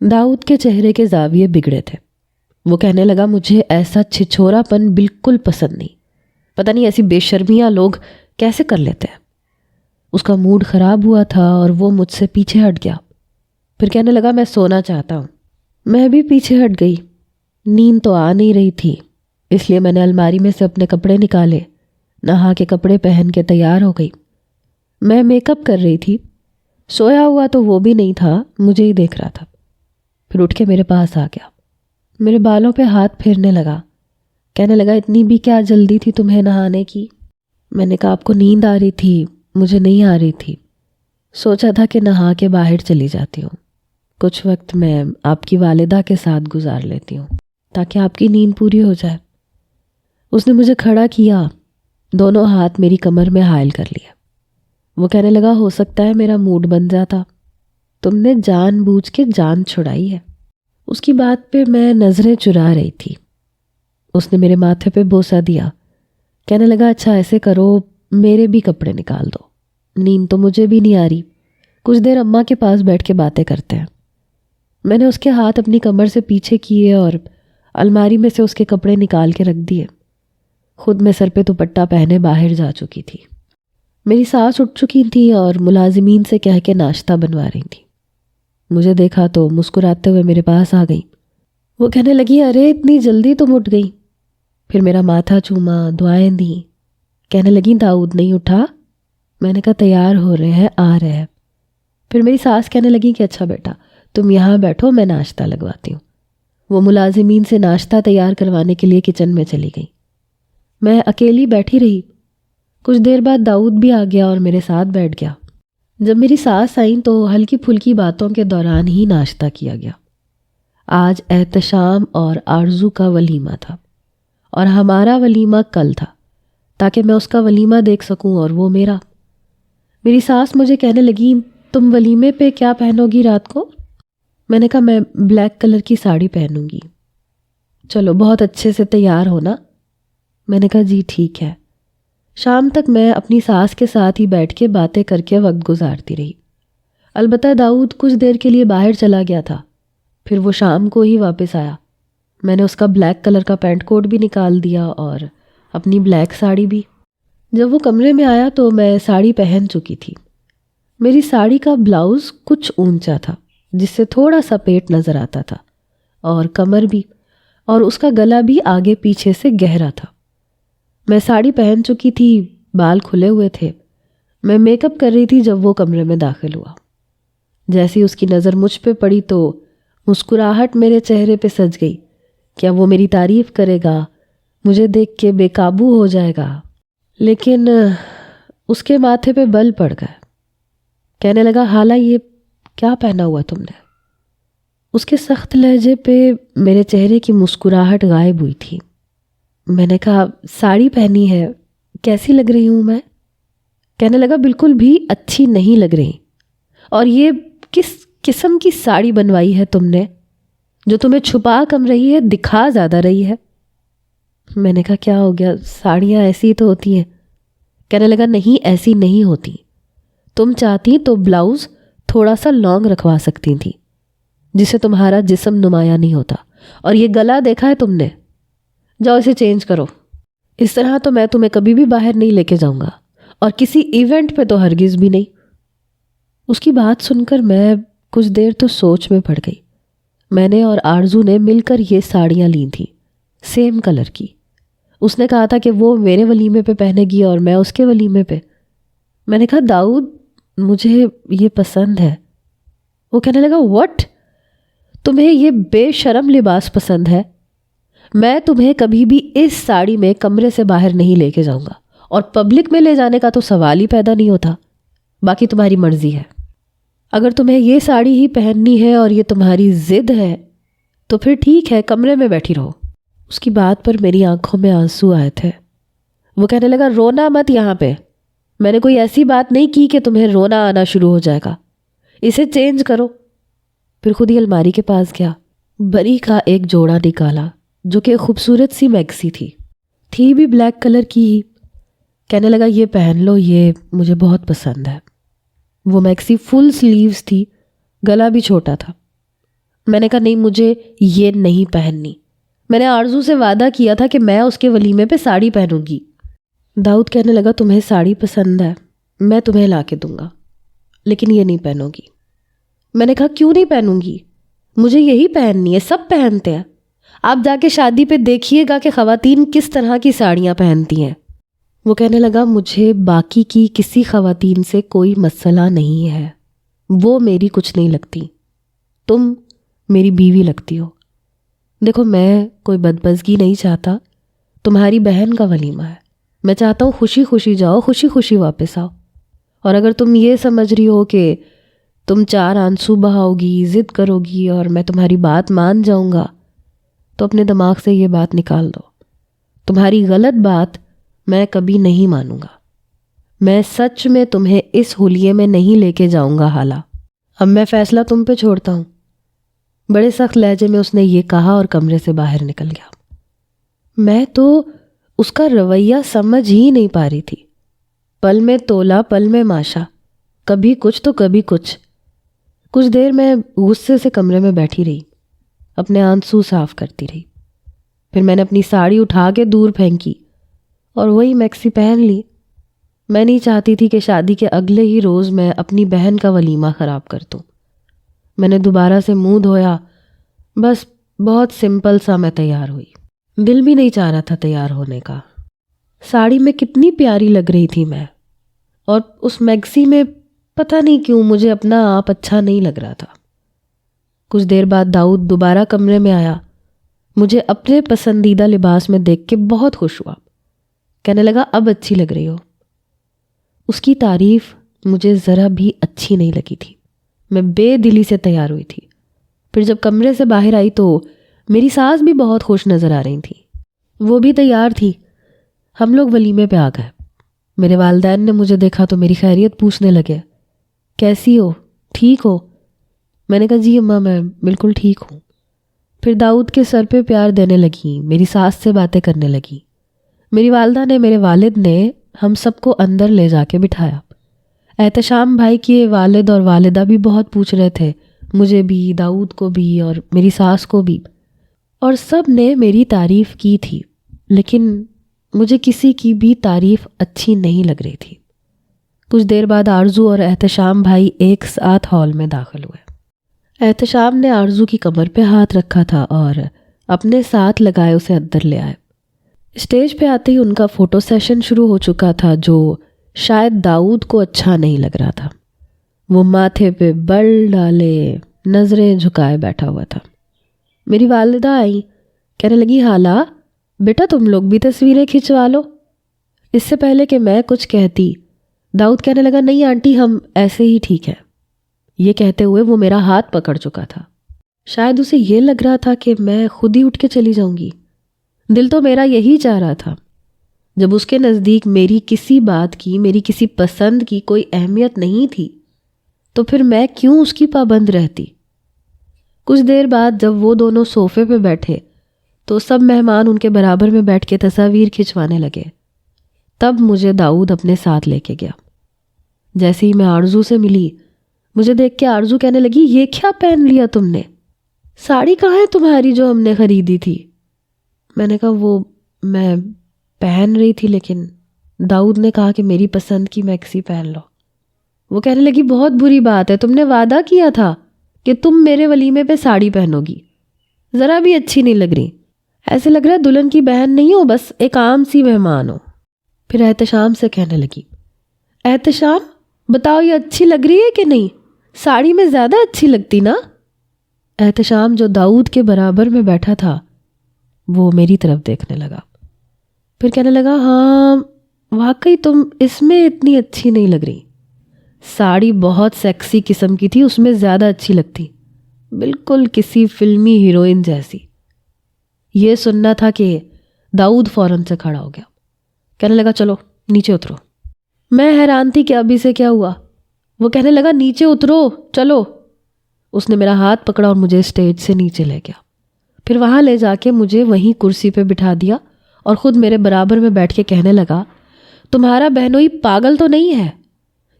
داؤد کے چہرے کے زاویے بگڑے تھے۔ وہ کہنے لگا مجھے ایسا چھچھورا پن بالکل پسند نہیں، پتہ نہیں ایسی بے شرمیاں لوگ کیسے کر لیتے ہیں۔ اس کا موڈ خراب ہوا تھا اور وہ مجھ سے پیچھے ہٹ گیا۔ پھر کہنے لگا میں سونا چاہتا ہوں۔ میں بھی پیچھے ہٹ گئی۔ نیند تو آ نہیں رہی تھی، اس لیے میں نے الماری میں سے اپنے کپڑے نکالے، نہا کے کپڑے پہن کے تیار ہو گئی۔ میں میک اپ کر رہی تھی، سویا ہوا تو وہ بھی نہیں تھا، مجھے ہی دیکھ رہا تھا۔ پھر اٹھ کے میرے پاس آ گیا، میرے بالوں پہ ہاتھ پھیرنے لگا، کہنے لگا اتنی بھی کیا جلدی تھی تمہیں نہانے کی؟ میں نے کہا آپ کو نیند آ رہی تھی، مجھے نہیں آ رہی تھی، سوچا تھا کہ نہا کے باہر چلی جاتی ہوں، کچھ وقت میں آپ کی والدہ کے ساتھ گزار لیتی ہوں تاکہ آپ کی نیند پوری ہو جائے۔ اس نے مجھے کھڑا کیا، دونوں ہاتھ میری کمر میں حائل کر لیے۔ وہ کہنے لگا ہو سکتا ہے میرا موڈ بن جاتا، تم نے جان بوجھ کے جان چھڑائی ہے۔ اس کی بات پہ میں نظریں چرا رہی تھی۔ اس نے میرے ماتھے پہ بوسہ دیا، کہنے لگا اچھا ایسے کرو، میرے بھی کپڑے نکال دو، نیند تو مجھے بھی نہیں آ رہی، کچھ دیر اماں کے پاس بیٹھ کے باتیں کرتے ہیں۔ میں نے اس کے ہاتھ اپنی کمر سے پیچھے کیے اور الماری میں سے اس کے کپڑے نکال کے رکھ دیے۔ خود میں سر پہ دوپٹہ پہنے باہر جا چکی تھی۔ میری سانس اٹھ چکی تھی اور ملازمین سے کہہ کے ناشتہ بنوا رہی تھی۔ مجھے دیکھا تو مسکراتے ہوئے میرے پاس آ گئی۔ وہ کہنے لگی ارے اتنی جلدی تم اٹھ گئی؟ پھر میرا ماتھا چوما، دعائیں دیں، کہنے لگی داؤد نہیں اٹھا؟ میں نے کہا تیار ہو رہے ہیں، آ رہے ہیں۔ پھر میری ساس کہنے لگی کہ اچھا بیٹا تم یہاں بیٹھو، میں ناشتہ لگواتی ہوں۔ وہ ملازمین سے ناشتہ تیار کروانے کے لیے کچن میں چلی گئی۔ میں اکیلی بیٹھی رہی۔ کچھ دیر بعد داؤد بھی آ گیا اور میرے ساتھ بیٹھ گیا۔ جب میری ساس آئیں تو ہلکی پھلکی باتوں کے دوران ہی ناشتہ کیا گیا۔ آج احتشام اور آرزو کا ولیمہ تھا اور ہمارا ولیمہ کل تھا تاکہ میں اس کا ولیمہ دیکھ سکوں اور وہ میرا۔ میری ساس مجھے کہنے لگی تم ولیمے پہ کیا پہنو گی رات کو؟ میں نے کہا میں بلیک کلر کی ساڑی پہنوں گی۔ چلو بہت اچھے سے تیار ہونا۔ میں نے کہا جی ٹھیک ہے۔ شام تک میں اپنی ساس کے ساتھ ہی بیٹھ کے باتیں کر کے وقت گزارتی رہی۔ البتہ داؤد کچھ دیر کے لیے باہر چلا گیا تھا، پھر وہ شام کو ہی واپس آیا۔ میں نے اس کا بلیک کلر کا پینٹ کوٹ بھی نکال دیا اور اپنی بلیک ساڑی بھی۔ جب وہ کمرے میں آیا تو میں ساڑی پہن چکی تھی۔ میری ساڑی کا بلاؤز کچھ اونچا تھا جس سے تھوڑا سا پیٹ نظر آتا تھا اور کمر بھی، اور اس کا گلا بھی آگے پیچھے سے گہرا تھا۔ میں ساڑی پہن چکی تھی، بال کھلے ہوئے تھے۔ میں میک اپ کر رہی تھی جب وہ کمرے میں داخل ہوا۔ جیسی اس کی نظر مجھ پہ پڑی تو مسکراہٹ میرے چہرے پہ سج گئی۔ کیا وہ میری تعریف کرے گا، مجھے دیکھ کے بے قابو ہو جائے گا؟ لیکن اس کے ماتھے پہ بل پڑ گئے۔ کہنے لگا حالہ یہ کیا پہنا ہوا تم نے؟ اس کے سخت لہجے پہ میرے چہرے کی مسکراہٹ غائب ہوئی تھی۔ میں نے کہا ساڑی پہنی ہے، کیسی لگ رہی ہوں میں؟ کہنے لگا بالکل بھی اچھی نہیں لگ رہی، اور یہ کس قسم کی ساڑی بنوائی ہے تم نے جو تمہیں چھپا کم رہی ہے دکھا زیادہ رہی ہے؟ میں نے کہا کیا ہو گیا، ساڑیاں ایسی تو ہوتی ہیں۔ کہنے لگا نہیں ایسی نہیں ہوتی، تم چاہتی تو بلاؤز تھوڑا سا لانگ رکھوا سکتی تھی جس سے تمہارا جسم نمایاں نہیں ہوتا، اور یہ گلا دیکھا ہے تم نے، جاؤ اسے چینج کرو۔ اس طرح تو میں تمہیں کبھی بھی باہر نہیں لے کے جاؤں گا، اور کسی ایونٹ پہ تو ہرگز بھی نہیں۔ اس کی بات سن کر میں کچھ دیر تو سوچ میں پڑ گئی۔ میں نے اور آرزو نے مل کر یہ ساڑیاں لی تھیں، سیم کلر کی۔ اس نے کہا تھا کہ وہ میرے ولیمے پہ پہنے گی اور میں اس کے ولیمے پہ۔ میں نے کہا داؤد مجھے یہ پسند ہے۔ وہ کہنے لگا واٹ؟ تمہیں یہ بے شرم لباس پسند ہے؟ میں تمہیں کبھی بھی اس ساڑی میں کمرے سے باہر نہیں لے کے جاؤں گا، اور پبلک میں لے جانے کا تو سوال ہی پیدا نہیں ہوتا۔ باقی تمہاری مرضی ہے، اگر تمہیں یہ ساڑی ہی پہننی ہے اور یہ تمہاری ضد ہے تو پھر ٹھیک ہے، کمرے میں بیٹھی رہو۔ اس کی بات پر میری آنکھوں میں آنسو آئے تھے۔ وہ کہنے لگا رونا مت یہاں پہ، میں نے کوئی ایسی بات نہیں کی کہ تمہیں رونا آنا شروع ہو جائے گا، اسے چینج کرو۔ پھر خود ہی الماری کے پاس گیا، بری کا ایک جوڑا نکالا جو کہ خوبصورت سی میکسی تھی بھی بلیک کلر کی ہی۔ کہنے لگا یہ پہن لو، یہ مجھے بہت پسند ہے۔ وہ میکسی فل سلیوز تھی، گلا بھی چھوٹا تھا۔ میں نے کہا نہیں مجھے یہ نہیں پہننی، میں نے آرزو سے وعدہ کیا تھا کہ میں اس کے ولیمے پہ ساڑی پہنوں گی۔ داؤد کہنے لگا تمہیں ساڑی پسند ہے، میں تمہیں لا کے دوں گا، لیکن یہ نہیں پہنو گی۔ میں نے کہا کیوں نہیں پہنوں گی، مجھے یہی پہننی ہے، سب پہنتے ہیں، آپ جا کے شادی پہ دیکھیے گا کہ خواتین کس طرح کی ساڑیاں پہنتی ہیں۔ وہ کہنے لگا مجھے باقی کی کسی خواتین سے کوئی مسئلہ نہیں ہے، وہ میری کچھ نہیں لگتی، تم میری بیوی لگتی ہو۔ دیکھو میں کوئی بدمزگی نہیں چاہتا، تمہاری بہن کا ولیمہ ہے، میں چاہتا ہوں خوشی خوشی جاؤ، خوشی خوشی واپس آؤ، اور اگر تم یہ سمجھ رہی ہو کہ تم 4 آنسو بہاؤ گی، ضد کرو گی اور میں تمہاری بات مان جاؤں گا، تو اپنے دماغ سے یہ بات نکال دو، تمہاری غلط بات میں کبھی نہیں مانوں گا، میں سچ میں تمہیں اس حلیے میں نہیں لے کے جاؤں گا حالہ، اب میں فیصلہ تم پہ چھوڑتا ہوں۔ بڑے سخت لہجے میں اس نے یہ کہا اور کمرے سے باہر نکل گیا۔ میں تو اس کا رویہ سمجھ ہی نہیں پا رہی تھی، پل میں تولا پل میں ماشا، کبھی کچھ تو کبھی کچھ دیر میں غصے سے کمرے میں بیٹھی رہی، اپنے آنسو صاف کرتی رہی، پھر میں نے اپنی ساڑی اٹھا کے دور پھینکی اور وہی میکسی پہن لی۔ میں نہیں چاہتی تھی کہ شادی کے اگلے ہی روز میں اپنی بہن کا ولیمہ خراب کر دوں۔ میں نے دوبارہ سے منہ دھویا، بس بہت سمپل سا میں تیار ہوئی، دل بھی نہیں چاہ رہا تھا تیار ہونے کا۔ ساڑی میں کتنی پیاری لگ رہی تھی میں، اور اس میکسی میں پتہ نہیں کیوں مجھے اپنا آپ اچھا نہیں لگ رہا تھا۔ کچھ دیر بعد داؤد دوبارہ کمرے میں آیا، مجھے اپنے پسندیدہ لباس میں دیکھ کے بہت خوش ہوا، کہنے لگا اب اچھی لگ رہی ہو۔ اس کی تعریف مجھے ذرا بھی اچھی نہیں لگی تھی، میں بے دلی سے تیار ہوئی تھی۔ پھر جب کمرے سے باہر آئی تو میری ساس بھی بہت خوش نظر آ رہی تھی، وہ بھی تیار تھی۔ ہم لوگ ولیمے پہ آ گئے۔ میرے والدین نے مجھے دیکھا تو میری خیریت پوچھنے لگے، کیسی ہو، ٹھیک ہو؟ میں نے کہا جی اماں میں بالکل ٹھیک ہوں۔ پھر داؤد کے سر پہ پیار دینے لگی، میری ساس سے باتیں کرنے لگی۔ میری والدہ نے، میرے والد نے ہم سب کو اندر لے جا کے بٹھایا۔ احتشام بھائی کے والد اور والدہ بھی بہت پوچھ رہے تھے، مجھے بھی، داؤد کو بھی اور میری ساس کو بھی، اور سب نے میری تعریف کی تھی، لیکن مجھے کسی کی بھی تعریف اچھی نہیں لگ رہی تھی۔ کچھ دیر بعد آرزو اور احتشام بھائی ایک ساتھ ہال میں داخل ہوئے۔ احتشام نے آرزو کی کمر پہ ہاتھ رکھا تھا اور اپنے ساتھ لگائے اسے اندر لے آئے۔ اسٹیج پہ آتے ہی ان کا فوٹو سیشن شروع ہو چکا تھا، جو شاید داؤد کو اچھا نہیں لگ رہا تھا۔ وہ ماتھے پہ بل ڈالے نظریں جھکائے بیٹھا ہوا تھا۔ میری والدہ آئی، کہنے لگی حالہ بیٹا تم لوگ بھی تصویریں کھنچوا لو۔ اس سے پہلے کہ میں کچھ کہتی داؤد کہنے لگا نہیں آنٹی ہم ایسے ہی ٹھیک ہے۔ یہ کہتے ہوئے وہ میرا ہاتھ پکڑ چکا تھا، شاید اسے یہ لگ رہا تھا کہ میں خود ہی اٹھ کے چلی جاؤں گی۔ دل تو میرا یہی چاہ رہا تھا، جب اس کے نزدیک میری کسی بات کی، میری کسی پسند کی کوئی اہمیت نہیں تھی تو پھر میں کیوں اس کی پابند رہتی۔ کچھ دیر بعد جب وہ دونوں صوفے پہ بیٹھے تو سب مہمان ان کے برابر میں بیٹھ کے تصاویر کھنچوانے لگے۔ تب مجھے داؤد اپنے ساتھ لے کے گیا۔ جیسے ہی میں آرزو سے ملی، مجھے دیکھ کے آرزو کہنے لگی یہ کیا پہن لیا تم نے، ساڑی کہاں ہے تمہاری جو ہم نے خریدی تھی؟ میں نے کہا وہ میں پہن رہی تھی، لیکن داؤد نے کہا کہ میری پسند کی میکسی پہن لو۔ وہ کہنے لگی بہت بری بات ہے، تم نے وعدہ کیا تھا کہ تم میرے ولیمے پہ ساڑی پہنو گی، ذرا بھی اچھی نہیں لگ رہی، ایسے لگ رہا ہے دلہن کی بہن نہیں ہو، بس ایک عام سی مہمان ہو۔ پھر احتشام سے کہنے لگی احتشام بتاؤ یہ اچھی لگ رہی ہے کہ نہیں، ساڑی میں زیادہ اچھی لگتی نا۔ احتشام جو داؤد کے برابر میں بیٹھا تھا وہ میری طرف دیکھنے لگا، پھر کہنے لگا ہاں واقعی تم اس میں اتنی اچھی نہیں لگ رہی، ساڑی بہت سیکسی قسم کی تھی، اس میں زیادہ اچھی لگتی، بالکل کسی فلمی ہیروئن جیسی۔ یہ سننا تھا کہ داؤد فوراً سے کھڑا ہو گیا، کہنے لگا چلو نیچے اترو۔ میں حیران تھی کہ ابھی سے کیا ہوا۔ وہ کہنے لگا نیچے اترو چلو۔ اس نے میرا ہاتھ پکڑا اور مجھے اسٹیج سے نیچے لے گیا، پھر وہاں لے جا کے مجھے وہیں کرسی پہ بٹھا دیا اور خود میرے برابر میں بیٹھ کے کہنے لگا تمہارا بہنوئی پاگل تو نہیں ہے،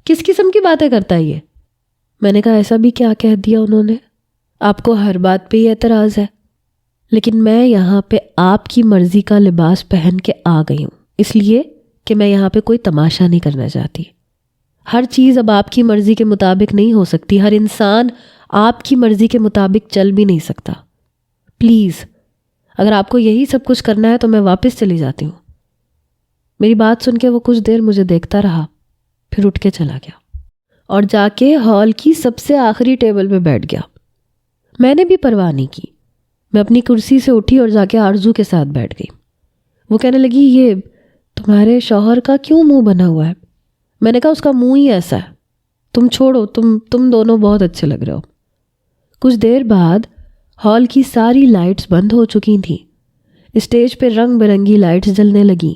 کس قسم کی باتیں کرتا ہے یہ؟ میں نے کہا ایسا بھی کیا کہہ دیا انہوں نے؟ آپ کو ہر بات پہ ہی اعتراض ہے، لیکن میں یہاں پہ آپ کی مرضی کا لباس پہن کے آ گئی ہوں، اس لیے کہ میں یہاں پہ کوئی تماشا نہیں کرنا چاہتی۔ ہر چیز اب آپ کی مرضی کے مطابق نہیں ہو سکتی، ہر انسان آپ کی مرضی کے مطابق چل بھی نہیں سکتا۔ پلیز، اگر آپ کو یہی سب کچھ کرنا ہے تو میں واپس چلی جاتی ہوں۔ میری بات سن کے وہ کچھ دیر مجھے دیکھتا رہا، پھر اٹھ کے چلا گیا اور جا کے ہال کی سب سے آخری ٹیبل پہ بیٹھ گیا۔ میں نے بھی پرواہ نہیں کی، میں اپنی کرسی سے اٹھی اور جا کے آرزو کے ساتھ بیٹھ گئی۔ وہ کہنے لگی، یہ تمہارے شوہر کا کیوں منہ بنا ہوا ہے؟ میں نے کہا، اس کا منہ ہی ایسا ہے، تم چھوڑو، تم دونوں بہت اچھے لگ رہے ہو۔ کچھ دیر بعد ہال کی ساری لائٹس بند ہو چکی تھیں، اسٹیج پہ رنگ برنگی لائٹس جلنے لگیں،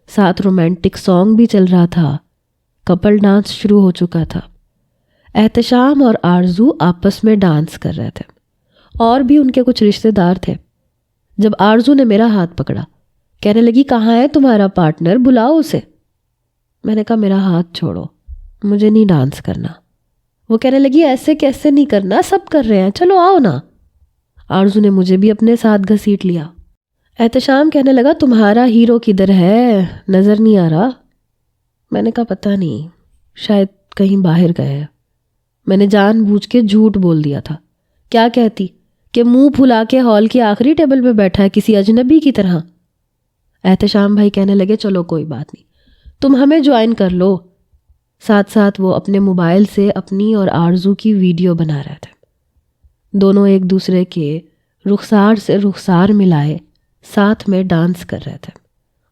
ساتھ رومانٹک سانگ بھی چل رہا تھا، کپل ڈانس شروع ہو چکا تھا۔ احتشام اور آرزو آپس میں ڈانس کر رہے تھے، اور بھی ان کے کچھ رشتہ دار تھے۔ جب آرزو نے میرا ہاتھ پکڑا، کہنے لگی، کہاں ہے تمہارا پارٹنر، بلاؤ اسے۔ میں نے کہا، میرا ہاتھ چھوڑو، مجھے نہیں ڈانس کرنا۔ وہ کہنے لگی، ایسے کیسے نہیں کرنا، سب کر رہے ہیں، چلو آؤ نا۔ آرزو نے مجھے بھی اپنے ساتھ گھسیٹ لیا۔ احتشام کہنے لگا، تمہارا ہیرو کدھر ہے، نظر نہیں آ رہا۔ میں نے کہا، پتہ نہیں، شاید کہیں باہر گئے ہیں۔ میں نے جان بوجھ کے جھوٹ بول دیا تھا۔ کیا کہتی کہ منہ پھلا کے ہال کی آخری ٹیبل پہ بیٹھا ہے کسی اجنبی کی طرح۔ احتشام بھائی کہنے لگے، چلو کوئی بات نہیں، تم ہمیں جوائن کر لو۔ ساتھ ساتھ وہ اپنے موبائل سے اپنی اور آرزو کی ویڈیو بنا رہے تھے۔ دونوں ایک دوسرے کے رخسار سے رخسار ملائے ساتھ میں ڈانس کر رہے تھے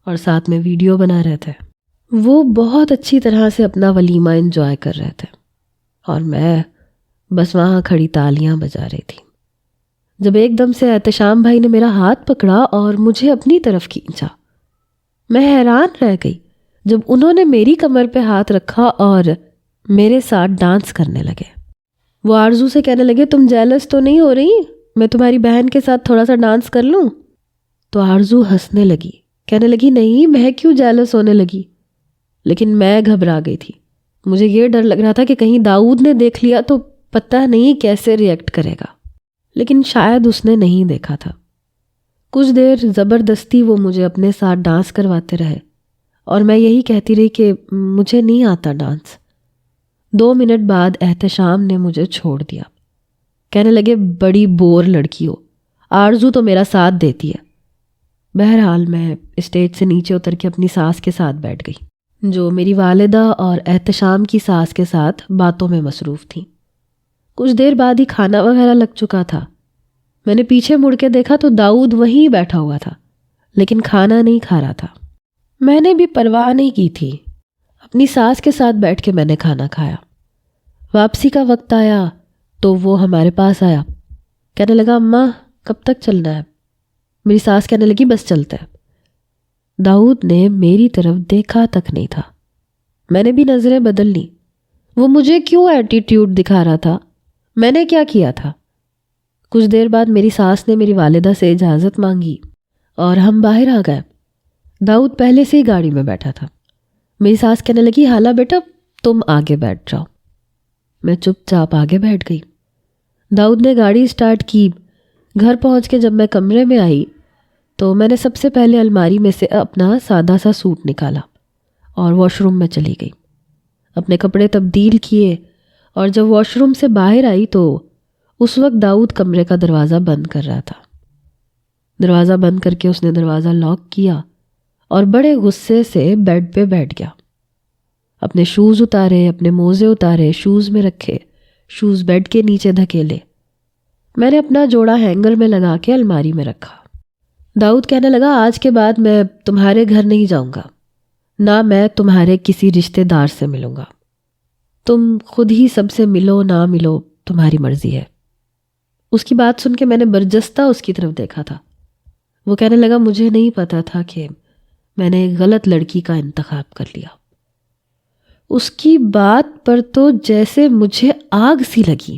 اور ساتھ میں ویڈیو بنا رہے تھے۔ وہ بہت اچھی طرح سے اپنا ولیمہ انجوائے کر رہے تھے اور میں بس وہاں کھڑی تالیاں بجا رہی تھی۔ جب ایک دم سے احتشام بھائی نے میرا ہاتھ پکڑا اور مجھے اپنی طرف کھینچا، میں حیران رہ گئی جب انہوں نے میری کمر پہ ہاتھ رکھا اور میرے ساتھ ڈانس کرنے لگے۔ وہ آرزو سے کہنے لگے، تم جیلس تو نہیں ہو رہی، میں تمہاری بہن کے ساتھ تھوڑا سا ڈانس کر لوں؟ تو آرزو ہنسنے لگی، کہنے لگی، نہیں، میں کیوں جیلس ہونے لگی؟ لیکن میں گھبرا گئی تھی۔ مجھے یہ ڈر لگ رہا تھا کہ کہیں داؤد نے دیکھ لیا تو پتہ نہیں کیسے ریئیکٹ کرے گا، لیکن شاید اس نے نہیں دیکھا تھا۔ کچھ دیر زبردستی وہ مجھے اپنے ساتھ ڈانس کرواتے رہے اور میں یہی کہتی رہی کہ مجھے نہیں آتا ڈانس۔ 2 منٹ بعد احتشام نے مجھے چھوڑ دیا۔ کہنے لگے، بڑی بور لڑکی ہو، آرزو تو میرا ساتھ دیتی ہے۔ بہرحال میں اسٹیج سے نیچے اتر کے اپنی ساس کے ساتھ بیٹھ گئی، جو میری والدہ اور احتشام کی ساس کے ساتھ باتوں میں مصروف تھیں۔ کچھ دیر بعد ہی کھانا وغیرہ لگ چکا تھا۔ میں نے پیچھے مڑ کے دیکھا تو داؤد وہیں بیٹھا ہوا تھا، لیکن کھانا نہیں کھا رہا تھا۔ میں نے بھی پرواہ نہیں کی تھی، اپنی ساس کے ساتھ بیٹھ کے میں نے کھانا کھایا۔ واپسی کا وقت آیا تو وہ ہمارے پاس آیا، کہنے لگا، اماں کب تک چلنا ہے؟ میری ساس کہنے لگی، بس چلتے ہیں۔ داؤد نے میری طرف دیکھا تک نہیں تھا۔ میں نے بھی نظریں بدل لی۔ وہ مجھے کیوں ایٹیٹیوڈ دکھا رہا تھا؟ میں نے کیا کیا تھا؟ کچھ دیر بعد میری ساس نے میری والدہ سے اجازت مانگی اور ہم باہر آ گئے۔ داؤد پہلے سے ہی گاڑی میں بیٹھا تھا۔ میری ساس کہنے لگی، حالا بیٹا تم آگے بیٹھ جاؤ۔ میں چپ چاپ آگے بیٹھ گئی۔ داؤد نے گاڑی اسٹارٹ کی۔ گھر پہنچ کے جب میں کمرے میں آئی تو میں نے سب سے پہلے الماری میں سے اپنا سادہ سا سوٹ نکالا اور واش روم میں چلی گئی، اپنے کپڑے تبدیل کیے، اور جب واش روم سے باہر آئی تو اس وقت داؤد کمرے کا دروازہ بند کر رہا تھا۔ دروازہ بند کر کے اس نے دروازہ لاک کیا اور بڑے غصے سے بیڈ پہ بیٹھ گیا۔ اپنے شوز اتارے، اپنے موزے اتارے، شوز میں رکھے، شوز بیڈ کے نیچے دھکیلے۔ میں نے اپنا جوڑا ہینگر میں لگا کے الماری میں رکھا۔ داؤد کہنے لگا، آج کے بعد میں تمہارے گھر نہیں جاؤں گا، نہ میں تمہارے کسی رشتہ دار سے ملوں گا، تم خود ہی سب سے ملو نہ ملو تمہاری مرضی ہے۔ اس کی بات سن کے میں نے برجستہ اس کی طرف دیکھا تھا۔ وہ کہنے لگا، مجھے نہیں پتا تھا کہ میں نے ایک غلط لڑکی کا انتخاب کر لیا۔ اس کی بات پر تو جیسے مجھے آگ سی لگی۔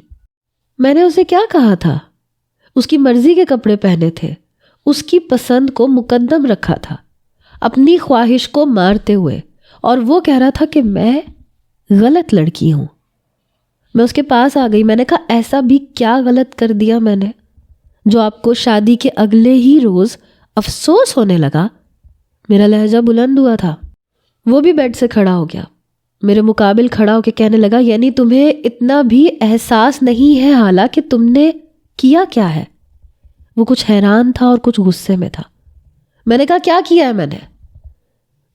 میں نے اسے کیا کہا تھا؟ اس کی مرضی کے کپڑے پہنے تھے، اس کی پسند کو مقدم رکھا تھا، اپنی خواہش کو مارتے ہوئے، اور وہ کہہ رہا تھا کہ میں غلط لڑکی ہوں۔ میں اس کے پاس آ گئی. میں نے کہا ایسا بھی کیا غلط کر دیا میں نے جو آپ کو شادی کے اگلے ہی روز افسوس ہونے لگا؟ میرا لہجہ بلند ہوا تھا. وہ بھی بیڈ سے کھڑا ہو گیا, میرے مقابل کھڑا ہو کے کہنے لگا یعنی تمہیں اتنا بھی احساس نہیں ہے حالہ کہ تم نے کیا کیا ہے؟ وہ کچھ حیران تھا اور کچھ غصے میں تھا. میں نے کہا کیا کیا ہے میں نے؟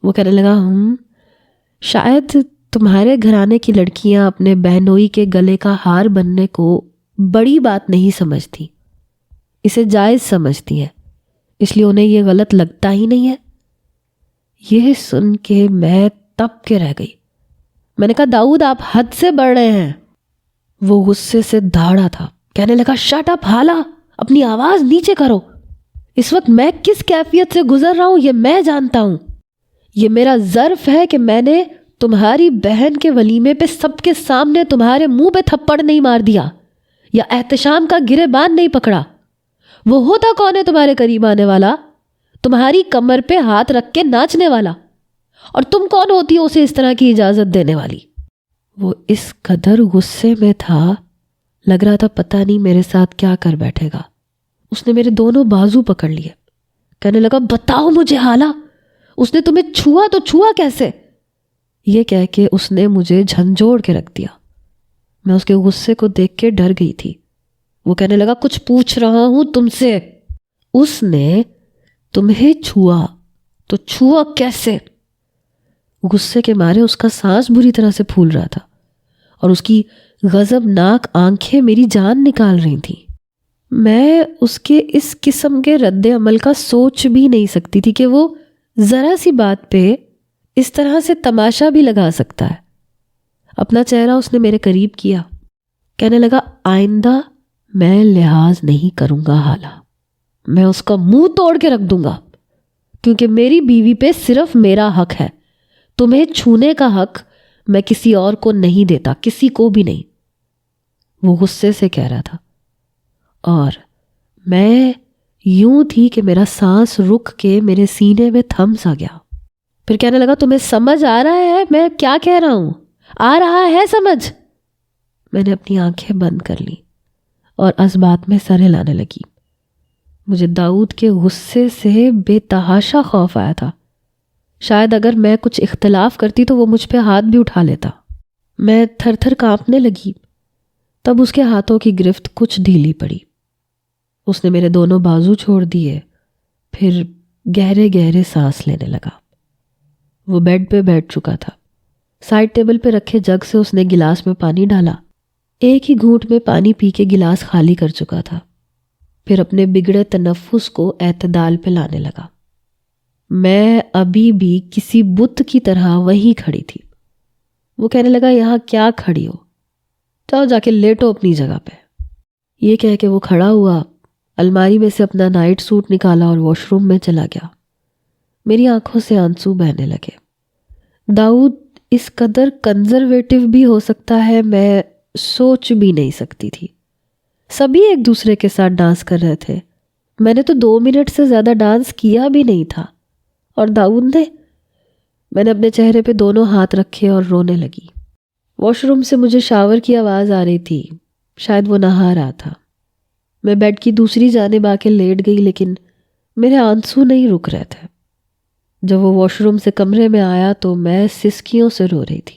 وہ کہنے لگا شاید تمہارے گھرانے کی لڑکیاں اپنے بہنوئی کے گلے کا ہار بننے کو بڑی بات نہیں سمجھتی, اسے جائز سمجھتی ہیں, اس لیے انہیں یہ غلط لگتا ہی نہیں ہے. یہ سن کے میں تپ کے رہ گئی. میں نے کہا داؤد آپ حد سے بڑھ رہے ہیں. وہ غصے سے دھاڑا تھا, کہنے لگا شٹ اپ حالہ, اپنی آواز نیچے کرو. اس وقت میں کس کیفیت سے گزر رہا ہوں یہ میں جانتا ہوں. یہ میرا ظرف ہے کہ میں نے تمہاری بہن کے ولیمے پہ سب کے سامنے تمہارے منہ پہ تھپڑ نہیں مار دیا یا احتشام کا گریبان نہیں پکڑا. وہ ہوتا کون ہے تمہارے قریب آنے والا, تمہاری کمر پہ ہاتھ رکھ کے ناچنے والا, اور تم کون ہوتی ہو اسے اس طرح کی اجازت دینے والی؟ وہ اس قدر غصے میں تھا, لگ رہا تھا پتہ نہیں میرے ساتھ کیا کر بیٹھے گا. اس نے میرے دونوں بازو پکڑ لیے, کہنے لگا بتاؤ مجھے حالہ, اس نے تمہیں چھوا تو چھوا کیسے؟ یہ کہہ کے اس نے مجھے جھنجھوڑ کے رکھ دیا. میں اس کے غصے کو دیکھ کے ڈر گئی تھی. وہ کہنے لگا کچھ پوچھ رہا ہوں تم سے. اس نے تمہیں چھوا تو چھوا کیسے؟ غصے کے مارے اس کا سانس بری طرح سے پھول رہا تھا اور اس کی غضبناک آنکھیں میری جان نکال رہی تھیں. میں اس کے اس قسم کے رد عمل کا سوچ بھی نہیں سکتی تھی کہ وہ ذرا سی بات پہ اس طرح سے تماشا بھی لگا سکتا ہے. اپنا چہرہ اس نے میرے قریب کیا, کہنے لگا آئندہ میں لحاظ نہیں کروں گا حالہ, میں اس کا منہ توڑ کے رکھ دوں گا, کیونکہ میری بیوی پہ صرف میرا حق ہے. تمہیں چھونے کا حق میں کسی اور کو نہیں دیتا, کسی کو بھی نہیں. وہ غصے سے کہہ رہا تھا اور میں یوں تھی کہ میرا سانس رک کے میرے سینے میں تھم سا گیا. پھر کہنے لگا تمہیں سمجھ آ رہا ہے میں کیا کہہ رہا ہوں؟ آ رہا ہے سمجھ؟ میں نے اپنی آنکھیں بند کر لی اور اسبات میں سر ہلانے لگی. مجھے داؤد کے غصے سے بے تحاشا خوف آیا تھا. شاید اگر میں کچھ اختلاف کرتی تو وہ مجھ پہ ہاتھ بھی اٹھا لیتا. میں تھر تھر کانپنے لگی. تب اس کے ہاتھوں کی گرفت کچھ ڈھیلی پڑی. اس نے میرے دونوں بازو چھوڑ دیے, پھر گہرے گہرے سانس لینے لگا. وہ بیڈ پہ بیٹھ چکا تھا. سائڈ ٹیبل پہ رکھے جگ سے اس نے گلاس میں پانی ڈالا. ایک ہی گھونٹ میں پانی پی کے گلاس خالی کر چکا تھا. پھر اپنے بگڑے تنفس کو اعتدال پہ لانے لگا. میں ابھی بھی کسی بت کی طرح وہیں کھڑی تھی. وہ کہنے لگا یہاں کیا کھڑی ہو, جاؤ جا کے لیٹو اپنی جگہ پہ. یہ کہہ کے وہ کھڑا ہوا, الماری میں سے اپنا نائٹ سوٹ نکالا اور واش روم میں چلا گیا. میری آنکھوں سے آنسو بہنے لگے. داؤد اس قدر کنزرویٹو بھی ہو سکتا ہے میں سوچ بھی نہیں سکتی تھی. سبھی ایک دوسرے کے ساتھ ڈانس کر رہے تھے. میں نے تو 2 منٹ سے زیادہ ڈانس کیا بھی نہیں تھا. اور داؤد نے؟ میں نے اپنے چہرے پہ دونوں ہاتھ رکھے اور رونے لگی. واش روم سے مجھے شاور کی آواز آ رہی تھی. شاید وہ نہا رہا تھا. میں بیڈ کی دوسری جانب آ کے لیٹ گئی, لیکن میرے آنسو نہیں رک رہے تھے. جب وہ واش روم سے کمرے میں آیا تو میں سسکیوں سے رو رہی تھی.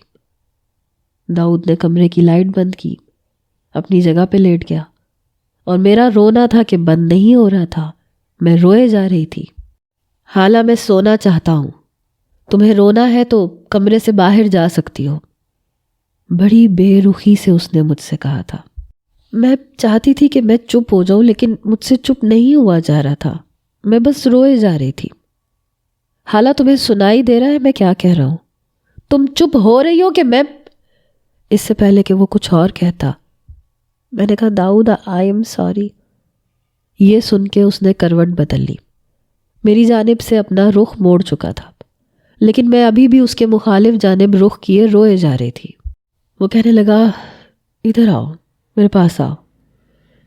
داؤد نے کمرے کی لائٹ بند کی, اپنی جگہ پہ لیٹ گیا, اور میرا رونا تھا کہ بند نہیں ہو رہا تھا. میں روئے جا رہی تھی. حالہ میں سونا چاہتا ہوں, تمہیں رونا ہے تو کمرے سے باہر جا سکتی ہو. بڑی بے رخی سے اس نے مجھ سے کہا تھا. میں چاہتی تھی کہ میں چپ ہو جاؤں, لیکن مجھ سے چپ نہیں ہوا جا رہا تھا. میں بس روئے جا رہی تھی. حالہ تمہیں سنائی دے رہا ہے میں کیا کہہ رہا ہوں؟ تم چپ ہو رہی ہو کہ میں؟ اس سے پہلے کہ وہ کچھ اور کہتا میں نے کہا داؤد آئی ایم سوری. یہ سن کے اس نے کروٹ بدل لی. میری جانب سے اپنا رخ موڑ چکا تھا, لیکن میں ابھی بھی اس کے مخالف جانب رخ کیے روئے جا رہی تھی. وہ کہنے لگا ادھر آؤ, میرے پاس آؤ.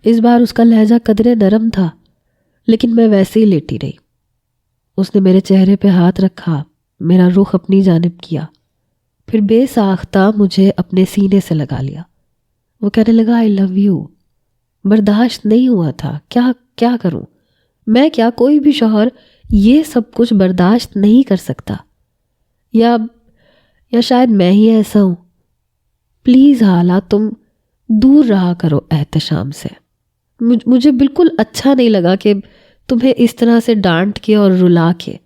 اس بار اس کا لہجہ قدرے نرم تھا, لیکن میں ویسے ہی لیٹی رہی. اس نے میرے چہرے پہ ہاتھ رکھا, میرا رخ اپنی جانب کیا, پھر بے ساختہ مجھے اپنے سینے سے لگا لیا. وہ کہنے لگا آئی لو یو. برداشت نہیں ہوا تھا. کیا کروں میں؟ کیا کوئی بھی شوہر یہ سب کچھ برداشت نہیں کر سکتا؟ یا شاید میں ہی ایسا ہوں. پلیز حالہ تم دور رہا کرو احتشام سے. مجھے بالکل اچھا نہیں لگا کہ تمہیں اس طرح سے ڈانٹ کے اور رلا کے.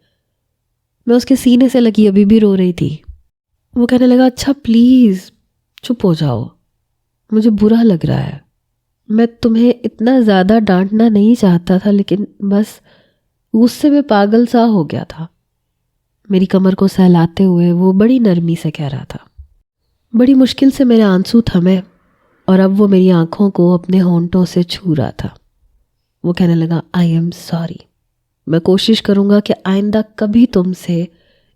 میں اس کے سینے سے لگی ابھی بھی رو رہی تھی. وہ کہنے لگا اچھا پلیز چپ ہو جاؤ، مجھے برا لگ رہا ہے. میں تمہیں اتنا زیادہ ڈانٹنا نہیں چاہتا تھا، لیکن بس غصے میں پاگل سا ہو گیا تھا. میری کمر کو سہلاتے ہوئے وہ بڑی نرمی سے کہہ رہا تھا. بڑی مشکل سے میرے آنسو تھمے اور اب وہ میری آنکھوں کو اپنے ہونٹوں سے چھو رہا تھا. وہ کہنے لگا آئی ایم سوری. میں کوشش کروں گا کہ آئندہ کبھی تم سے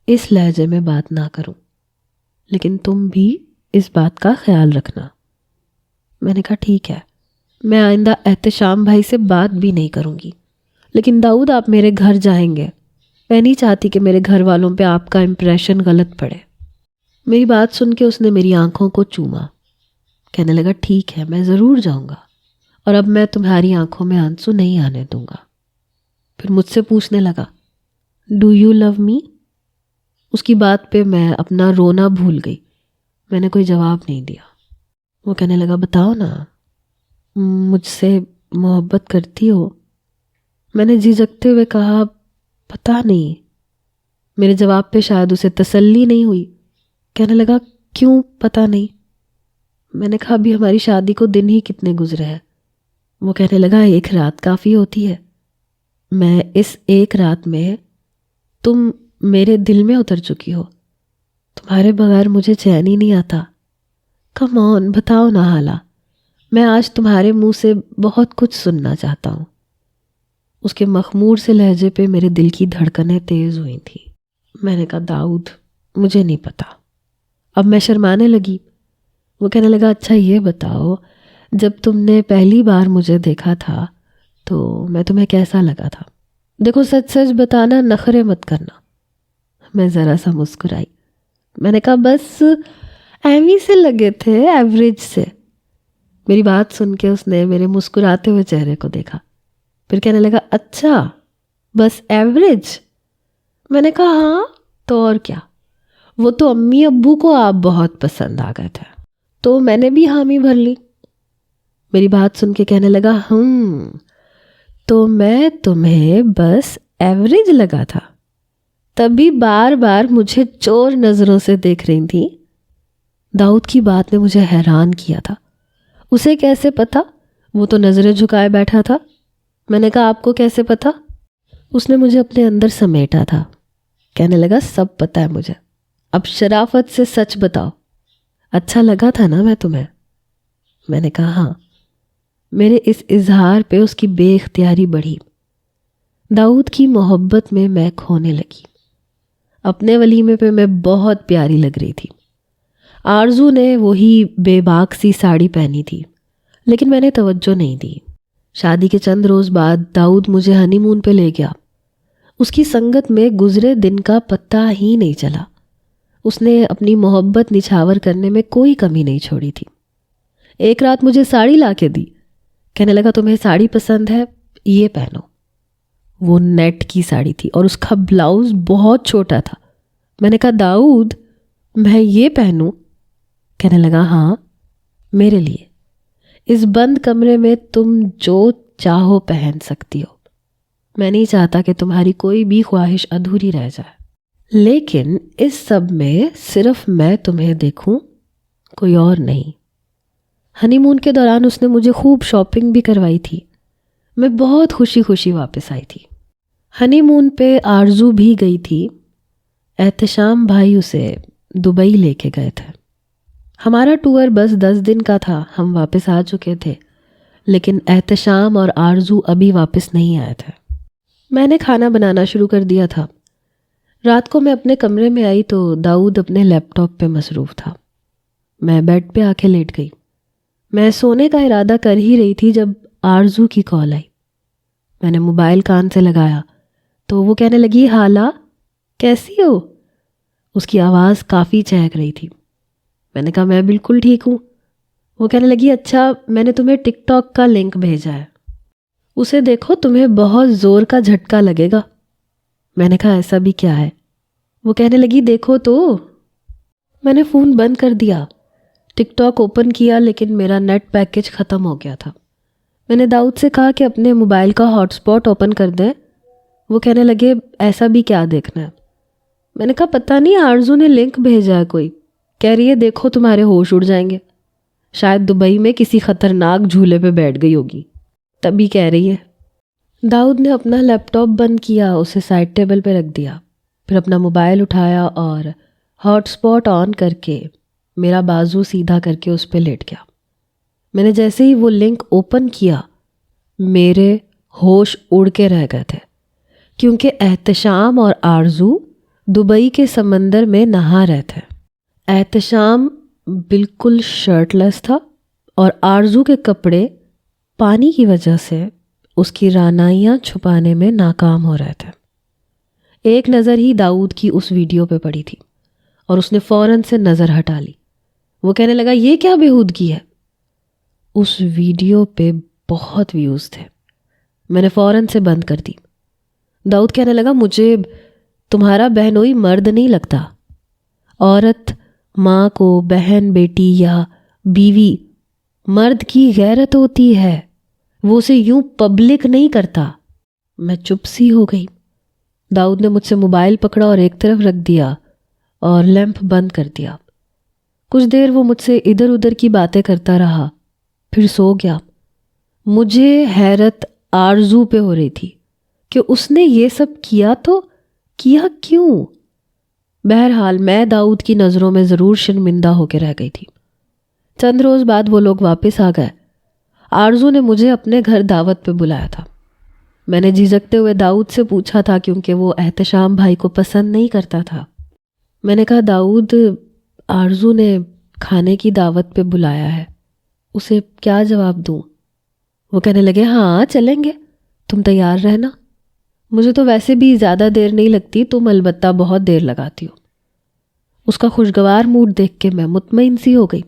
اس لہجے میں بات نہ کروں، لیکن تم بھی اس بات کا خیال رکھنا. میں نے کہا ٹھیک ہے، میں آئندہ احتشام بھائی سے بات بھی نہیں کروں گی. لیکن داؤد آپ میرے گھر جائیں گے، میں نہیں چاہتی کہ میرے گھر والوں پہ آپ کا امپریشن غلط پڑے. میری بات سن کے اس نے میری آنکھوں کو چوما. کہنے لگا ٹھیک ہے میں ضرور جاؤں گا، اور اب میں تمہاری آنکھوں میں آنسو نہیں آنے دوں گا. پھر مجھ سے پوچھنے لگا ڈو یو لو می؟ اس کی بات پہ میں اپنا رونا بھول گئی. میں نے کوئی جواب نہیں دیا. وہ کہنے لگا بتاؤ نا، مجھ سے محبت کرتی ہو؟ میں نے جھجکتے ہوئے کہا پتہ نہیں. میرے جواب پہ شاید اسے تسلی نہیں ہوئی. کہنے لگا کیوں پتہ نہیں؟ میں نے کہا ابھی ہماری شادی کو دن ہی کتنے گزرے ہیں. وہ کہنے لگا ایک رات کافی ہوتی ہے. میں اس ایک رات میں تم میرے دل میں اتر چکی ہو. تمہارے بغیر مجھے چین ہی نہیں آتا. کم آن بتاؤ نا حالہ، میں آج تمہارے منہ سے بہت کچھ سننا چاہتا ہوں. اس کے مخمور سے لہجے پہ میرے دل کی دھڑکنیں تیز ہوئی تھیں. میں نے کہا داؤد مجھے نہیں پتا. اب میں شرمانے لگی. وہ کہنے لگا اچھا یہ بتاؤ، جب تم نے پہلی بار مجھے دیکھا تھا تو میں تمہیں کیسا لگا تھا؟ دیکھو سچ سچ بتانا، نخرے مت کرنا. میں ذرا سا مسکرائی. میں نے کہا بس ایویں سے لگے تھے، ایوریج سے. میری بات سن کے اس نے میرے مسکراتے ہوئے چہرے کو دیکھا. پھر کہنے لگا اچھا بس ایوریج؟ میں نے کہا ہاں تو اور کیا، وہ تو امی ابو کو آپ بہت پسند آ گئے تھے تو میں نے بھی حامی بھر لی. میری بات سن کے کہنے لگا تو میں تمہیں بس ایوریج لگا تھا، تبھی بار بار مجھے چور نظروں سے دیکھ رہی تھی. داؤد کی بات نے مجھے حیران کیا تھا. اسے کیسے پتا؟ وہ تو نظریں جھکائے بیٹھا تھا. میں نے کہا آپ کو کیسے پتا؟ اس نے مجھے اپنے اندر سمیٹا تھا. کہنے لگا سب پتا ہے مجھے، اب شرافت سے سچ بتاؤ، اچھا لگا تھا نا میں تمہیں؟ میں نے کہا ہاں. میرے اس اظہار پہ اس کی بے اختیاری بڑھی. داؤد کی محبت میں کھونے لگی. اپنے ولیمے پہ میں بہت پیاری لگ رہی تھی. آرزو نے وہی بے باک سی ساڑی پہنی تھی، لیکن میں نے توجہ نہیں دی. شادی کے چند روز بعد داؤد مجھے ہنی مون پہ لے گیا. اس کی سنگت میں گزرے دن کا پتہ ہی نہیں چلا. اس نے اپنی محبت نچھاور کرنے میں کوئی کمی نہیں چھوڑی تھی. ایک رات مجھے ساڑی لا کے دی. کہنے لگا تمہیں ساڑی پسند ہے، یہ پہنو. وہ نیٹ کی ساڑی تھی اور اس کا بلاؤز بہت چھوٹا تھا. میں نے کہا داؤد میں یہ پہنوں؟ کہنے لگا ہاں میرے لیے. اس بند کمرے میں تم جو چاہو پہن سکتی ہو. میں نہیں چاہتا کہ تمہاری کوئی بھی خواہش ادھوری رہ جائے، لیکن اس سب میں صرف میں تمہیں دیکھوں، کوئی اور نہیں. ہنی مون کے دوران اس نے مجھے خوب شاپنگ بھی کروائی تھی. میں بہت خوشی خوشی واپس آئی تھی. ہنی مون پہ آرزو بھی گئی تھی. احتشام بھائی اسے دبئی لے کے گئے تھے. ہمارا ٹور بس 10 دن کا تھا. ہم واپس آ چکے تھے، لیکن احتشام اور آرزو ابھی واپس نہیں آئے تھے. میں نے کھانا بنانا شروع کر دیا تھا. رات کو میں اپنے کمرے میں آئی تو داؤد اپنے لیپ ٹاپ پہ مصروف تھا. میں بیڈ پہ آ کے لیٹ گئی. میں سونے کا ارادہ کر ہی رہی تھی جب آرزو کی کال آئی. میں نے موبائل کان سے لگایا تو وہ کہنے لگی حالہ کیسی ہو؟ اس کی آواز کافی چہک رہی تھی. میں نے کہا میں بالکل ٹھیک ہوں. وہ کہنے لگی اچھا میں نے تمہیں ٹک ٹاک کا لنک بھیجا ہے، اسے دیکھو تمہیں بہت زور کا جھٹکا لگے گا۔ میں نے کہا ایسا بھی کیا ہے؟ وہ کہنے لگی دیکھو تو۔ میں نے فون بند کر دیا، ٹک ٹاک اوپن کیا لیکن میرا نیٹ پیکج ختم ہو گیا تھا۔ میں نے داؤد سے کہا کہ اپنے موبائل کا ہاٹ اسپاٹ اوپن کر دیں۔ وہ کہنے لگے ایسا بھی کیا دیکھنا ہے؟ میں نے کہا پتہ نہیں آرزو نے لنک بھیجا ہے کوئی، کہہ رہی ہے دیکھو تمہارے ہوش اڑ جائیں گے، شاید دبئی میں کسی خطرناک جھولے پہ بیٹھ گئی ہوگی تبھی کہہ رہی ہے۔ داؤد نے اپنا لیپ ٹاپ بند کیا، اسے سائڈ ٹیبل پہ رکھ دیا، پھر اپنا موبائل اٹھایا اور ہاٹ اسپاٹ آن کر کے میرا بازو سیدھا کر کے اس پہ لیٹ گیا۔ میں نے جیسے ہی وہ لنک اوپن کیا میرے ہوش اڑ کے رہ گئے تھے، کیونکہ احتشام اور آرزو دبئی کے سمندر میں نہا رہے تھے۔ احتشام بالکل شرٹ لیس تھا اور آرزو کے کپڑے پانی کی وجہ سے اس کی رانائیاں چھپانے میں ناکام ہو رہے تھے۔ ایک نظر ہی داؤد کی اس ویڈیو پہ پڑی تھی اور اس نے فوراً سے نظر ہٹا لی۔ وہ کہنے لگا یہ کیا بےہودگی ہے؟ اس ویڈیو پہ بہت ویوز تھے۔ میں نے فوراً سے بند کر دی۔ داؤد کہنے لگا مجھے تمہارا بہنوئی مرد نہیں لگتا۔ عورت ماں کو، بہن، بیٹی یا بیوی، مرد کی غیرت ہوتی ہے، وہ اسے یوں پبلک نہیں کرتا۔ میں چپ سی ہو گئی۔ داؤد نے مجھ سے موبائل پکڑا اور ایک طرف رکھ دیا اور لیمپ بند کر دیا۔ کچھ دیر وہ مجھ سے ادھر ادھر کی باتیں کرتا رہا، پھر سو گیا۔ مجھے حیرت آرزو پہ ہو رہی تھی کہ اس نے یہ سب کیا تو کیا کیوں؟ بہرحال میں داؤد کی نظروں میں ضرور شرمندہ ہو کے رہ گئی تھی۔ چند روز بعد وہ لوگ واپس آ گئے۔ آرزو نے مجھے اپنے گھر دعوت پہ بلایا تھا۔ میں نے جھجکتے ہوئے داؤد سے پوچھا تھا کیونکہ وہ احتشام بھائی کو پسند نہیں کرتا تھا۔ میں نے کہا داؤد آرزو نے کھانے کی دعوت پہ بلایا ہے، اسے کیا جواب دوں؟ وہ کہنے لگے ہاں چلیں گے، تم تیار رہنا، مجھے تو ویسے بھی زیادہ دیر نہیں لگتی، تم البتہ بہت دیر لگاتی ہو۔ اس کا خوشگوار موڈ دیکھ کے میں مطمئن سی ہو گئی۔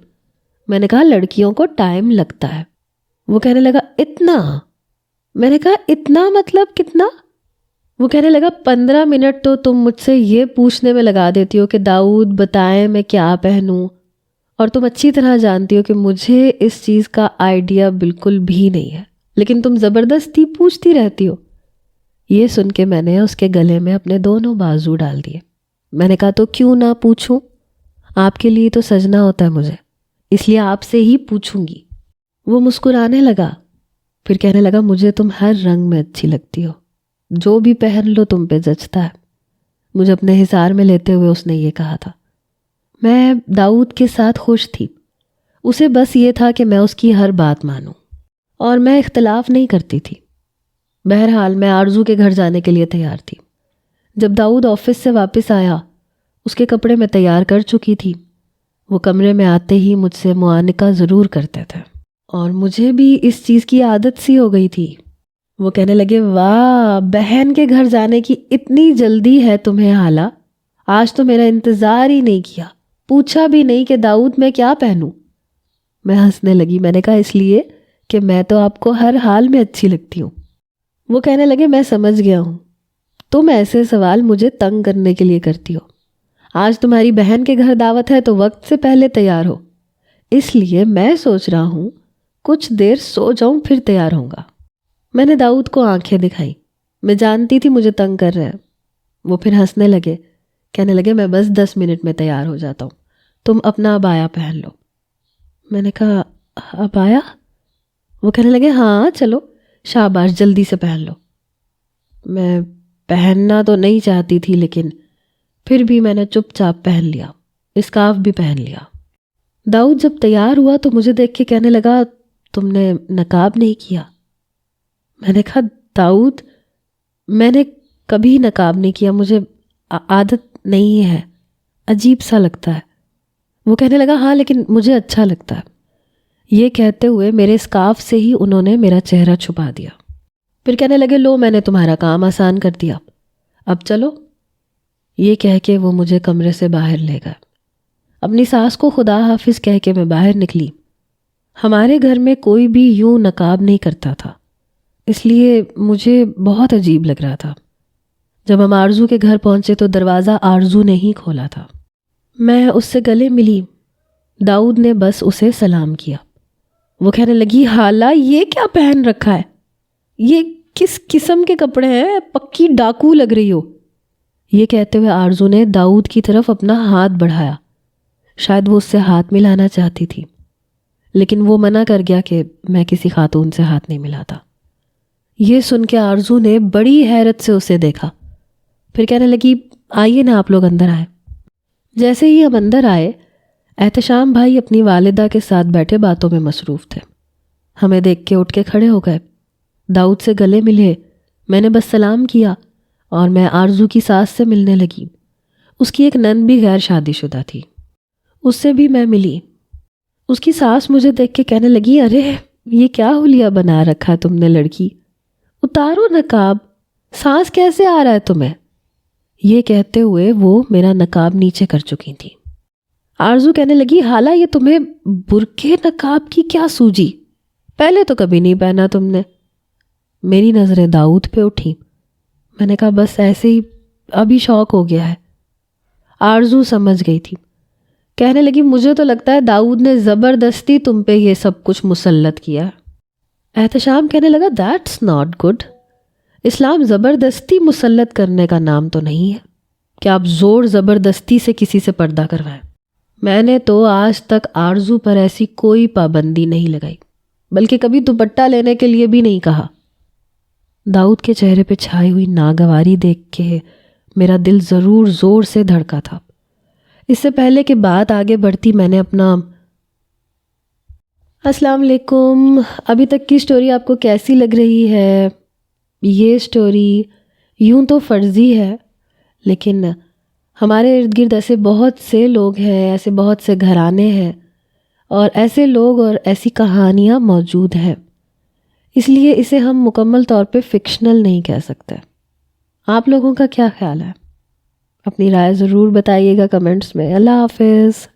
میں نے کہا لڑکیوں کو ٹائم لگتا ہے۔ وہ کہنے لگا اتنا؟ میں نے کہا اتنا مطلب کتنا؟ وہ کہنے لگا 15 منٹ تو تم مجھ سے یہ پوچھنے میں لگا دیتی ہو کہ داؤد بتائیں میں کیا پہنوں، اور تم اچھی طرح جانتی ہو کہ مجھے اس چیز کا آئیڈیا بالکل بھی نہیں ہے، لیکن تم زبردستی پوچھتی رہتی ہو۔ یہ سن کے میں نے اس کے گلے میں اپنے دونوں بازو ڈال دیے۔ میں نے کہا تو کیوں نہ پوچھوں، آپ کے لیے تو سجنا ہوتا ہے مجھے، اس لیے آپ سے ہی پوچھوں گی۔ وہ مسکرانے لگا، پھر کہنے لگا مجھے تم ہر رنگ میں اچھی لگتی ہو، جو بھی پہن لو تم پہ جچتا ہے۔ مجھے اپنے حصار میں لیتے ہوئے اس نے یہ کہا تھا۔ میں داؤد کے ساتھ خوش تھی، اسے بس یہ تھا کہ میں اس کی ہر بات مانوں، اور میں اختلاف نہیں کرتی تھی۔ بہرحال میں آرزو کے گھر جانے کے لیے تیار تھی۔ جب داؤد آفس سے واپس آیا، اس کے کپڑے میں تیار کر چکی تھی۔ وہ کمرے میں آتے ہی مجھ سے معانقہ ضرور کرتے تھے، اور مجھے بھی اس چیز کی عادت سی ہو گئی تھی۔ وہ کہنے لگے واہ بہن کے گھر جانے کی اتنی جلدی ہے تمہیں حالا، آج تو میرا انتظار ہی نہیں کیا، پوچھا بھی نہیں کہ داؤد میں کیا پہنوں۔ میں ہنسنے لگی۔ میں نے کہا اس لیے کہ میں تو آپ کو ہر حال میں اچھی لگتی ہوں۔ وہ کہنے لگے میں سمجھ گیا ہوں، تم ایسے سوال مجھے تنگ کرنے کے لیے کرتی ہو۔ آج تمہاری بہن کے گھر دعوت ہے تو وقت سے پہلے تیار ہو، اس لیے میں سوچ رہا ہوں کچھ دیر سو جاؤں پھر تیار ہوں گا۔ میں نے داؤد کو آنکھیں دکھائی، میں جانتی تھی مجھے تنگ کر رہے ہیں۔ وہ پھر ہنسنے لگے، کہنے لگے میں بس 10 منٹ میں تیار ہو جاتا ہوں، تم اپنا عبایا پہن لو۔ میں نے کہا عبایا؟ وہ کہنے لگے ہاں چلو شاباش جلدی سے پہن لو۔ میں پہننا تو نہیں چاہتی تھی لیکن پھر بھی میں نے چپ چاپ پہن لیا، اسکارف بھی پہن لیا۔ داؤد جب تیار ہوا تو مجھے دیکھ کے کہنے لگا تم نے نقاب نہیں کیا۔ میں نے کہا داؤد میں نے کبھی نقاب نہیں کیا، مجھے عادت نہیں ہے، عجیب سا لگتا ہے۔ وہ کہنے لگا ہاں لیکن مجھے اچھا لگتا ہے۔ یہ کہتے ہوئے میرے اسکارف سے ہی انہوں نے میرا چہرہ چھپا دیا۔ پھر کہنے لگے لو میں نے تمہارا کام آسان کر دیا، اب چلو۔ یہ کہہ کے وہ مجھے کمرے سے باہر لے گئے۔ اپنی ساس کو خدا حافظ کہہ کے میں باہر نکلی۔ ہمارے گھر میں کوئی بھی یوں نقاب نہیں کرتا تھا، اس لیے مجھے بہت عجیب لگ رہا تھا۔ جب ہم آرزو کے گھر پہنچے تو دروازہ آرزو نے ہی کھولا تھا۔ میں اس سے گلے ملی۔ داؤد نے بس اسے سلام کیا۔ وہ کہنے لگی، حالہ یہ کیا پہن رکھا ہے؟ یہ کس قسم کے کپڑے ہیں؟ پکی ڈاکو لگ رہی ہو۔ یہ کہتے ہوئے آرزو نے داؤد کی طرف اپنا ہاتھ بڑھایا۔ شاید وہ اس سے ہاتھ ملانا چاہتی تھی، لیکن وہ منع کر گیا کہ میں کسی خاتون سے ہاتھ نہیں ملاتا۔ یہ سن کے آرزو نے بڑی حیرت سے اسے دیکھا، پھر کہنے لگی، آئیے نا آپ لوگ اندر آئے۔ جیسے ہی ہم اندر آئے، احتشام بھائی اپنی والدہ کے ساتھ بیٹھے باتوں میں مصروف تھے۔ ہمیں دیکھ کے اٹھ کے کھڑے ہو گئے، داؤد سے گلے ملے۔ میں نے بس سلام کیا اور میں آرزو کی ساس سے ملنے لگی۔ اس کی ایک نند بھی غیر شادی شدہ تھی، اس سے بھی میں ملی۔ اس کی ساس مجھے دیکھ کے کہنے لگی، ارے یہ کیا حلیہ بنا رکھا تم نے لڑکی، اتارو نقاب، سانس کیسے آ رہا ہے تمہیں؟ یہ کہتے ہوئے وہ میرا نقاب نیچے کر چکی تھی۔ آرزو کہنے لگی، حالہ یہ تمہیں برقعے نقاب کی کیا سوجی؟ پہلے تو کبھی نہیں پہنا تم نے۔ میری نظریں داؤد پہ اٹھی۔ میں نے کہا، بس ایسے ہی ابھی شوق ہو گیا ہے۔ آرزو سمجھ گئی تھی، کہنے لگی، مجھے تو لگتا ہے داؤد نے زبردستی تم پہ یہ سب کچھ مسلط کیا۔ احتشام کہنے لگا، دیٹس ناٹ گڈ۔ اسلام زبردستی مسلط کرنے کا نام تو نہیں ہے کہ آپ زور زبردستی سے کسی سے پردہ کروائیں۔ میں نے تو آج تک آرزو پر ایسی کوئی پابندی نہیں لگائی، بلکہ کبھی دوپٹہ لینے کے لیے بھی نہیں کہا۔ داؤد کے چہرے پہ چھائی ہوئی ناگواری دیکھ کے میرا دل ضرور زور سے دھڑکا تھا۔ اس سے پہلے کہ بات آگے بڑھتی، میں نے اپنا السلام علیکم، ابھی تک کی سٹوری آپ کو کیسی لگ رہی ہے؟ یہ سٹوری یوں تو فرضی ہے، لیکن ہمارے ارد گرد ایسے بہت سے لوگ ہیں، ایسے بہت سے گھرانے ہیں، اور ایسے لوگ اور ایسی کہانیاں موجود ہیں، اس لیے اسے ہم مکمل طور پہ فکشنل نہیں کہہ سکتے۔ آپ لوگوں کا کیا خیال ہے؟ اپنی رائے ضرور بتائیے گا کمنٹس میں۔ اللہ حافظ۔